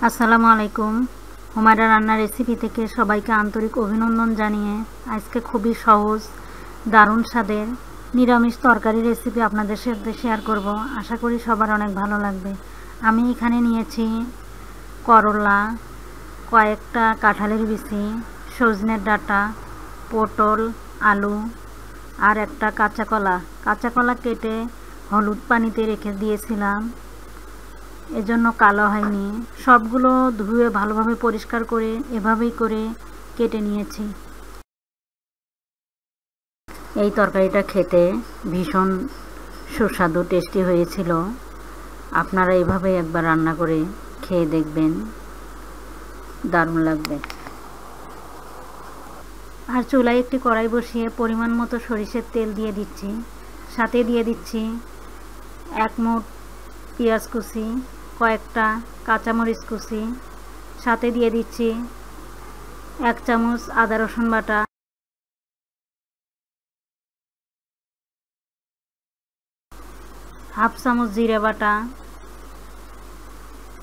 আসসালামু আলাইকুম। হুমায়রা রান্নার রেসিপি থেকে সবাইকে আন্তরিক অভিনন্দন জানিয়ে আজকে খুবই সহজ দারুণ স্বাদের নিরামিষ তরকারি রেসিপি আপনাদের সাথে শেয়ার করব। আশা করি সবার অনেক ভালো লাগবে। আমি এখানে নিয়েছি করলা, কয়েকটা কাঁঠালের বিচি, সজনের ডাঁটা, পটল, আলু আর একটা কাঁচা কলা কেটে হলুদ পানিতে রেখে দিয়েছিলাম, এজন্য কালো হয়নি। সবগুলো ধুয়ে ভালোভাবে পরিষ্কার করে এভাবেই করে কেটে নিয়েছি। এই তরকারিটা খেতে ভীষণ সুস্বাদু টেস্টি হয়েছিল। আপনারা এইভাবে একবার রান্না করে খেয়ে দেখবেন, দারুণ লাগবে। আর চুলায় একটি কড়াই বসিয়ে পরিমাণ মতো সরিষার তেল দিয়ে দিচ্ছি। সাথে দিয়ে দিচ্ছি 1 মুঠ পেঁয়াজ কুচি, কয়েকটা কাঁচামরিচ কুচি, সাথে দিয়ে দিচ্ছি 1 চামচ আদা রসুন বাটা, হাফ চামচ জিরে বাটা।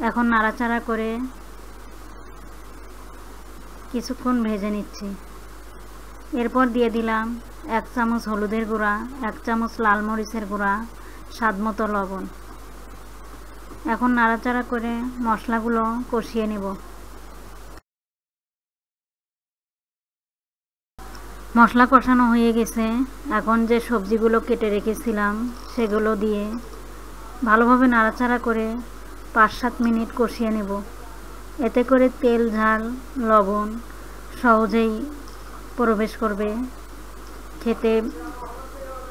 এখন নাড়াচাড়া করে কিছুক্ষণ ভেজে নিচ্ছি। এরপর দিয়ে দিলাম 1 চামচ হলুদের গুঁড়া, 1 চামচ লাল মরিচের গুঁড়া, স্বাদ মতো লবণ। এখন নাড়াচাড়া করে মশলাগুলো কষিয়ে নেব। মশলা কষানো হয়ে গেছে। এখন যে সবজিগুলো কেটে রেখেছিলাম সেগুলো দিয়ে ভালোভাবে নাড়াচাড়া করে 5-7 মিনিট কষিয়ে নেব। এতে করে তেল, ঝাল, লবণ সহজেই প্রবেশ করবে, খেতে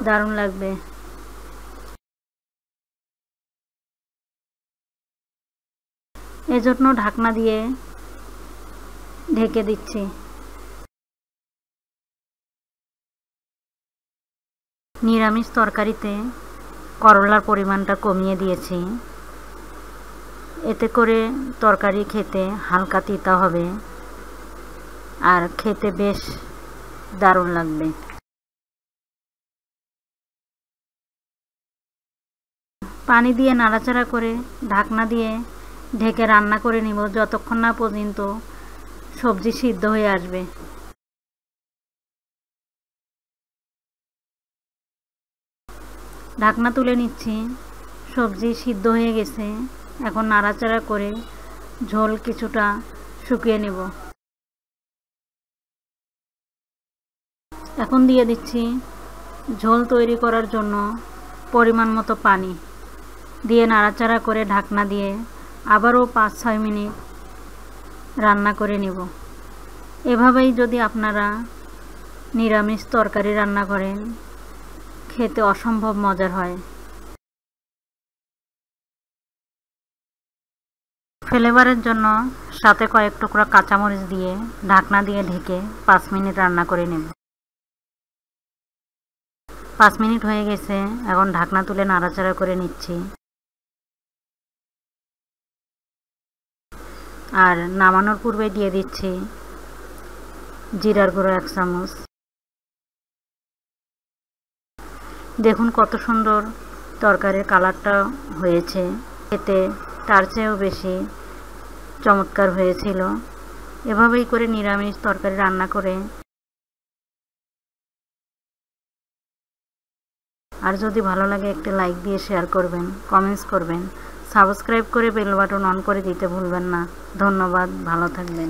দারুণ লাগবে। এজন্য ঢাকনা দিয়ে ঢেকে দিচ্ছি। নিরামিষ তরকারিতে করলার পরিমাণটা কমিয়ে দিয়েছি, এতে করে তরকারি খেতে হালকা তিতা হবে আর খেতে বেশ দারুণ লাগবে। পানি দিয়ে নাড়াচাড়া করে ঢাকনা দিয়ে ঢেকে রান্না করে নিব যতক্ষণ না পর্যন্ত সবজি সিদ্ধ হয়ে আসবে। ঢাকনা তুলে নিচ্ছি। সবজি সিদ্ধ হয়ে গেছে। এখন নাড়াচাড়া করে ঝোল কিছুটা শুকিয়ে নেব। এখন দিয়ে দিচ্ছি ঝোল তৈরি করার জন্য পরিমাণ মতো পানি দিয়ে নাড়াচাড়া করে ঢাকনা দিয়ে আবারও 5-6 মিনিট রান্না করে নেব। এভাবেই যদি আপনারা নিরামিষ তরকারি রান্না করেন, খেতে অসম্ভব মজার হয়। ফ্লেভারের জন্য সাথে কয়েক টুকরা কাঁচামরিচ দিয়ে ঢাকনা দিয়ে ঢেকে 5 মিনিট রান্না করে নেব। 5 মিনিট হয়ে গেছে। এখন ঢাকনা তুলে নাড়াচাড়া করে নিচ্ছি। আর নামানোর পূর্বে দিয়ে দিচ্ছি জিরার গুঁড়ো 1 চামচ। দেখুন কত সুন্দর তরকারির কালারটা হয়েছে, খেতে তার চেয়েও বেশি চমৎকার হয়েছিল। এভাবেই করে নিরামিষ তরকারি রান্না করে। আর যদি ভালো লাগে একটি লাইক দিয়ে শেয়ার করবেন, কমেন্টস করবেন, সাবস্ক্রাইব করে বেল বাটন অন করে দিতে ভুলবেন না। ধন্যবাদ, ভালো থাকবেন।